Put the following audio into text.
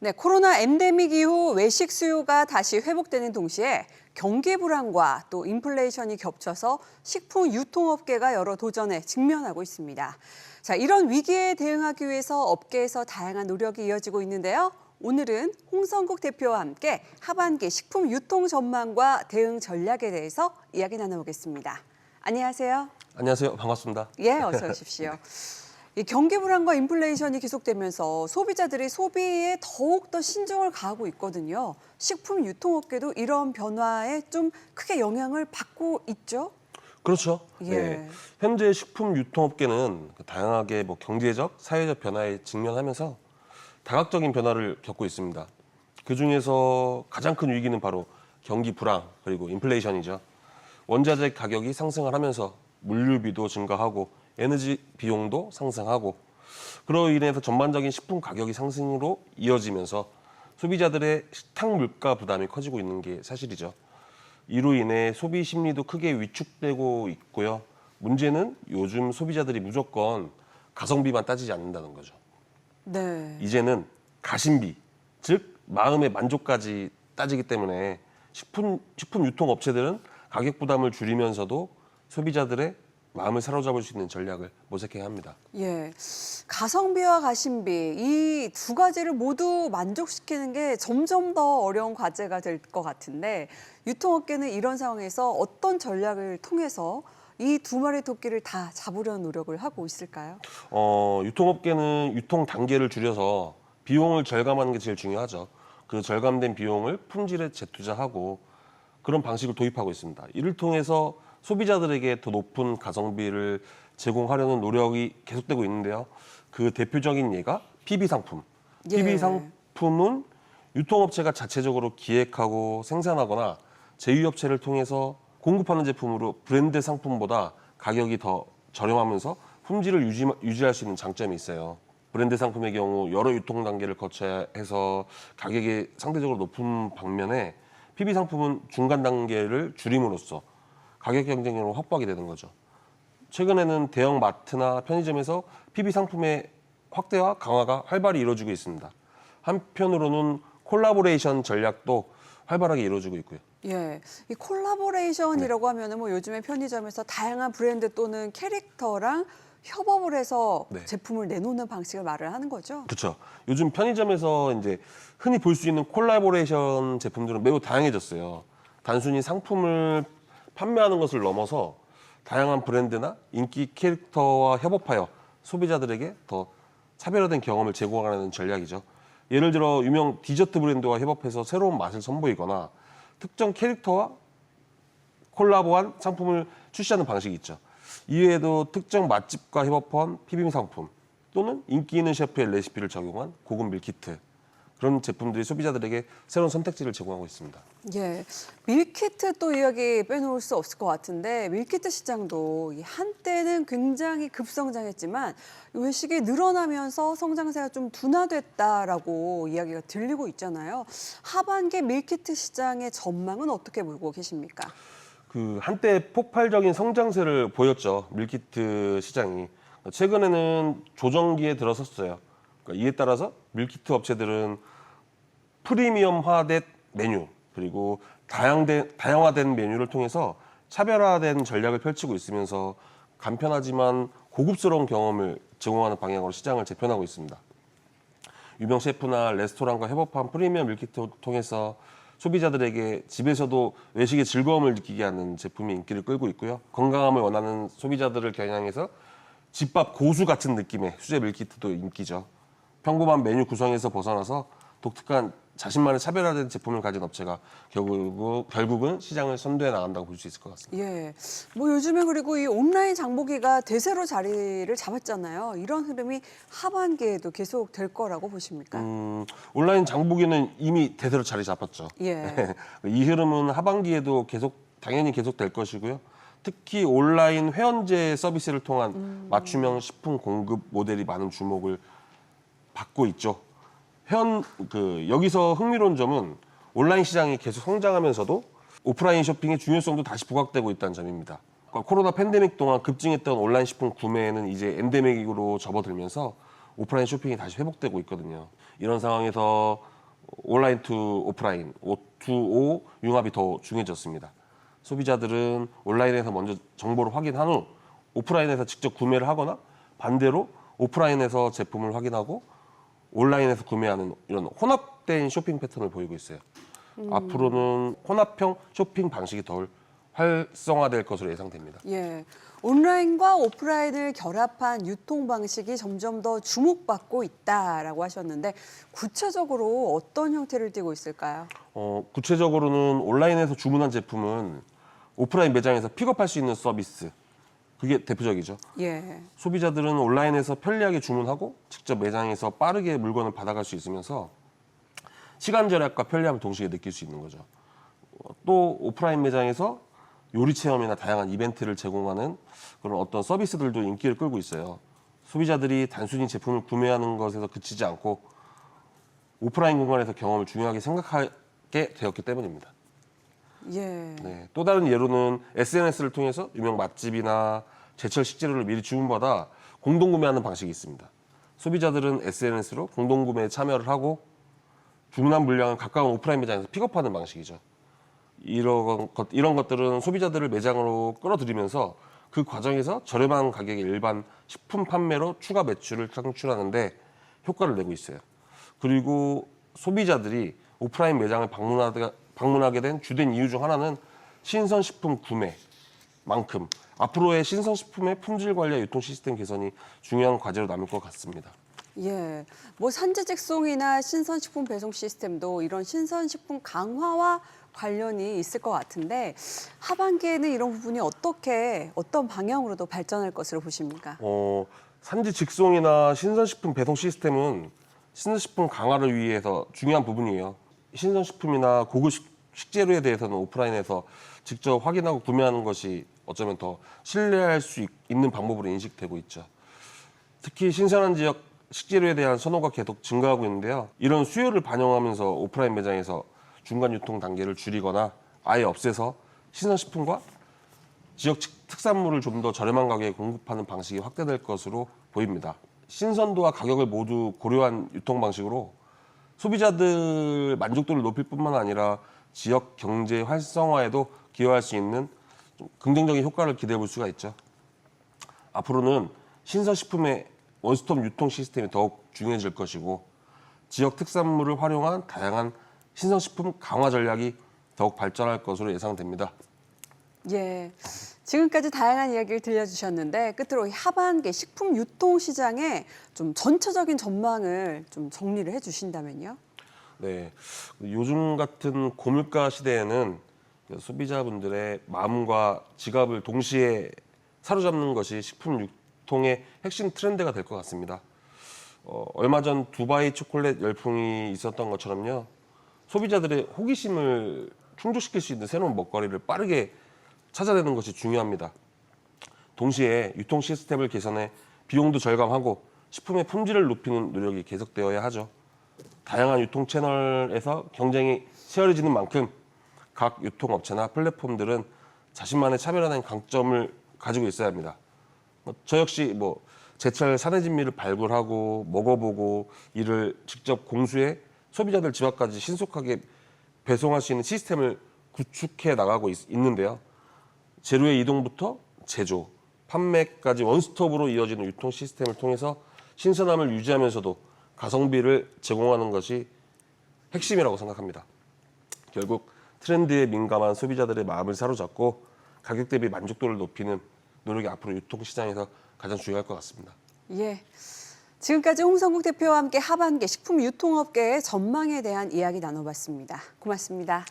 네, 코로나 엔데믹 이후 외식 수요가 다시 회복되는 동시에 경기 불안과 또 인플레이션이 겹쳐서 식품 유통업계가 여러 도전에 직면하고 있습니다. 자, 이런 위기에 대응하기 위해서 업계에서 다양한 노력이 이어지고 있는데요. 오늘은 홍성국 대표와 함께 하반기 식품 유통 전망과 대응 전략에 대해서 이야기 나눠보겠습니다. 안녕하세요. 안녕하세요. 반갑습니다. 예, 어서 오십시오. 이 경기 불안과 인플레이션이 계속되면서 소비자들이 소비에 더욱 더 신중을 가하고 있거든요. 식품 유통업계도 이런 변화에 좀 크게 영향을 받고 있죠? 그렇죠. 예. 네. 현재 식품 유통업계는 다양하게 경제적, 사회적 변화에 직면하면서 다각적인 변화를 겪고 있습니다. 그중에서 가장 큰 위기는 바로 경기 불안 그리고 인플레이션이죠. 원자재 가격이 상승을 하면서 물류비도 증가하고 에너지 비용도 상승하고 그로 인해서 전반적인 식품 가격이 상승으로 이어지면서 소비자들의 식탁 물가 부담이 커지고 있는 게 사실이죠. 이로 인해 소비 심리도 크게 위축되고 있고요. 문제는 요즘 소비자들이 무조건 가성비만 따지지 않는다는 거죠. 네. 이제는 가심비, 즉 마음의 만족까지 따지기 때문에 식품 유통업체들은 가격 부담을 줄이면서도 소비자들의 마음을 사로잡을 수 있는 전략을 모색해야 합니다. 예. 가성비와 가심비 이 두 가지를 모두 만족시키는 게 점점 더 어려운 과제가 될 것 같은데 유통업계는 이런 상황에서 어떤 전략을 통해서 이 두 마리 토끼를 다 잡으려는 노력을 하고 있을까요? 유통업계는 유통 단계를 줄여서 비용을 절감하는 게 제일 중요하죠. 그 절감된 비용을 품질에 재투자하고 그런 방식을 도입하고 있습니다. 이를 통해서 소비자들에게 더 높은 가성비를 제공하려는 노력이 계속되고 있는데요. 그 대표적인 예가 PB 상품. 예. PB 상품은 유통업체가 자체적으로 기획하고 생산하거나 제휴업체를 통해서 공급하는 제품으로 브랜드 상품보다 가격이 더 저렴하면서 품질을 유지할 수 있는 장점이 있어요. 브랜드 상품의 경우 여러 유통 단계를 거쳐야 해서 가격이 상대적으로 높은 반면에 PB 상품은 중간 단계를 줄임으로써 가격 경쟁력을 확보하게 되는 거죠. 최근에는 대형 마트나 편의점에서 PB 상품의 확대와 강화가 활발히 이루어지고 있습니다. 한편으로는 콜라보레이션 전략도 활발하게 이루어지고 있고요. 예, 이 콜라보레이션이라고 하면은 뭐 요즘에 편의점에서 다양한 브랜드 또는 캐릭터랑 협업을 해서 네. 제품을 내놓는 방식을 말을 하는 거죠. 그렇죠. 요즘 편의점에서 이제 흔히 볼 수 있는 콜라보레이션 제품들은 매우 다양해졌어요. 단순히 상품을 판매하는 것을 넘어서 다양한 브랜드나 인기 캐릭터와 협업하여 소비자들에게 더 차별화된 경험을 제공하는 전략이죠. 예를 들어 유명 디저트 브랜드와 협업해서 새로운 맛을 선보이거나 특정 캐릭터와 콜라보한 상품을 출시하는 방식이 있죠. 이외에도 특정 맛집과 협업한 PB 상품 또는 인기 있는 셰프의 레시피를 적용한 고급 밀키트 그런 제품들이 소비자들에게 새로운 선택지를 제공하고 있습니다. 예, 밀키트 또 이야기 빼놓을 수 없을 것 같은데 밀키트 시장도 한때는 굉장히 급성장했지만 외식이 늘어나면서 성장세가 좀 둔화됐다라고 이야기가 들리고 있잖아요. 하반기 밀키트 시장의 전망은 어떻게 보고 계십니까? 그 한때 폭발적인 성장세를 보였죠. 밀키트 시장이. 최근에는 조정기에 들어섰어요. 그러니까 이에 따라서 밀키트 업체들은 프리미엄화된 메뉴 그리고 다양화된 메뉴를 통해서 차별화된 전략을 펼치고 있으면서 간편하지만 고급스러운 경험을 제공하는 방향으로 시장을 재편하고 있습니다. 유명 셰프나 레스토랑과 협업한 프리미엄 밀키트를 통해서 소비자들에게 집에서도 외식의 즐거움을 느끼게 하는 제품이 인기를 끌고 있고요. 건강함을 원하는 소비자들을 겨냥해서 집밥 고수 같은 느낌의 수제 밀키트도 인기죠. 평범한 메뉴 구성에서 벗어나서 독특한 자신만의 차별화된 제품을 가진 업체가 결국은 시장을 선도해 나간다고 볼 수 있을 것 같습니다. 예, 뭐 요즘에 그리고 이 온라인 장보기가 대세로 자리를 잡았잖아요. 이런 흐름이 하반기에도 계속 될 거라고 보십니까? 온라인 장보기는 이미 대세로 자리 잡았죠. 예. 이 흐름은 하반기에도 당연히 계속될 것이고요. 특히 온라인 회원제 서비스를 통한 맞춤형 식품 공급 모델이 많은 주목을 받고 있죠. 여기서 흥미로운 점은 온라인 시장이 계속 성장하면서도 오프라인 쇼핑의 중요성도 다시 부각되고 있다는 점입니다. 그러니까 코로나 팬데믹 동안 급증했던 온라인 식품 구매는 이제 엔데믹으로 접어들면서 오프라인 쇼핑이 다시 회복되고 있거든요. 이런 상황에서 온라인 투 오프라인, O2O 융합이 더 중요해졌습니다. 소비자들은 온라인에서 먼저 정보를 확인한 후 오프라인에서 직접 구매를 하거나 반대로 오프라인에서 제품을 확인하고 온라인에서 구매하는 이런 혼합된 쇼핑 패턴을 보이고 있어요. 앞으로는 혼합형 쇼핑 방식이 더 활성화될 것으로 예상됩니다. 예, 온라인과 오프라인을 결합한 유통 방식이 점점 더 주목받고 있다라고 하셨는데 구체적으로 어떤 형태를 띠고 있을까요? 구체적으로는 온라인에서 주문한 제품은 오프라인 매장에서 픽업할 수 있는 서비스, 그게 대표적이죠. 예, 소비자들은 온라인에서 편리하게 주문하고 직접 매장에서 빠르게 물건을 받아갈 수 있으면서 시간 절약과 편리함을 동시에 느낄 수 있는 거죠. 또 오프라인 매장에서 요리 체험이나 다양한 이벤트를 제공하는 그런 어떤 서비스들도 인기를 끌고 있어요. 소비자들이 단순히 제품을 구매하는 것에서 그치지 않고 오프라인 공간에서 경험을 중요하게 생각하게 되었기 때문입니다. 예, 네, 또 다른 예로는 SNS를 통해서 유명 맛집이나 제철 식재료를 미리 주문받아 공동구매하는 방식이 있습니다. 소비자들은 SNS로 공동구매에 참여를 하고 주문한 물량을 가까운 오프라인 매장에서 픽업하는 방식이죠. 이런 것들은 소비자들을 매장으로 끌어들이면서 그 과정에서 저렴한 가격의 일반 식품 판매로 추가 매출을 창출하는데 효과를 내고 있어요. 그리고 소비자들이 오프라인 매장을 방문하게 된 주된 이유 중 하나는 신선식품 구매만큼 앞으로의 신선식품의 품질 관리와 유통 시스템 개선이 중요한 과제로 남을 것 같습니다. 예, 뭐 산지 직송이나 신선식품 배송 시스템도 이런 신선식품 강화와 관련이 있을 것 같은데 하반기에는 이런 부분이 어떤 방향으로도 발전할 것으로 보십니까? 산지 직송이나 신선식품 배송 시스템은 신선식품 강화를 위해서 중요한 부분이에요. 신선식품이나 고급 식재료에 대해서는 오프라인에서 직접 확인하고 구매하는 것이 어쩌면 더 신뢰할 수 있는 방법으로 인식되고 있죠. 특히 신선한 지역 식재료에 대한 선호가 계속 증가하고 있는데요. 이런 수요를 반영하면서 오프라인 매장에서 중간 유통 단계를 줄이거나 아예 없애서 신선식품과 지역 특산물을 좀 더 저렴한 가격에 공급하는 방식이 확대될 것으로 보입니다. 신선도와 가격을 모두 고려한 유통 방식으로 소비자들 만족도를 높일 뿐만 아니라 지역 경제 활성화에도 기여할 수 있는 좀 긍정적인 효과를 기대해 볼 수가 있죠. 앞으로는 신선식품의 원스톱 유통 시스템이 더욱 중요해질 것이고 지역 특산물을 활용한 다양한 신선식품 강화 전략이 더욱 발전할 것으로 예상됩니다. 예, 지금까지 다양한 이야기를 들려주셨는데 끝으로 이 하반기 식품 유통 시장의 좀 전체적인 전망을 좀 정리를 해주신다면요. 네, 요즘 같은 고물가 시대에는 소비자분들의 마음과 지갑을 동시에 사로잡는 것이 식품 유통의 핵심 트렌드가 될 것 같습니다. 얼마 전 두바이 초콜릿 열풍이 있었던 것처럼요. 소비자들의 호기심을 충족시킬 수 있는 새로운 먹거리를 빠르게 찾아내는 것이 중요합니다. 동시에 유통 시스템을 개선해 비용도 절감하고 식품의 품질을 높이는 노력이 계속되어야 하죠. 다양한 유통 채널에서 경쟁이 치열해지는 만큼 각 유통업체나 플랫폼들은 자신만의 차별화된 강점을 가지고 있어야 합니다. 저 역시 제철 산해진미를 발굴하고 먹어보고 이를 직접 공수해 소비자들 집 앞까지 신속하게 배송할 수 있는 시스템을 구축해 나가고 있는데요. 재료의 이동부터 제조, 판매까지 원스톱으로 이어지는 유통 시스템을 통해서 신선함을 유지하면서도 가성비를 제공하는 것이 핵심이라고 생각합니다. 결국 트렌드에 민감한 소비자들의 마음을 사로잡고 가격 대비 만족도를 높이는 노력이 앞으로 유통시장에서 가장 중요할 것 같습니다. 예. 지금까지 홍성국 대표와 함께 하반기 식품 유통업계의 전망에 대한 이야기 나눠봤습니다. 고맙습니다.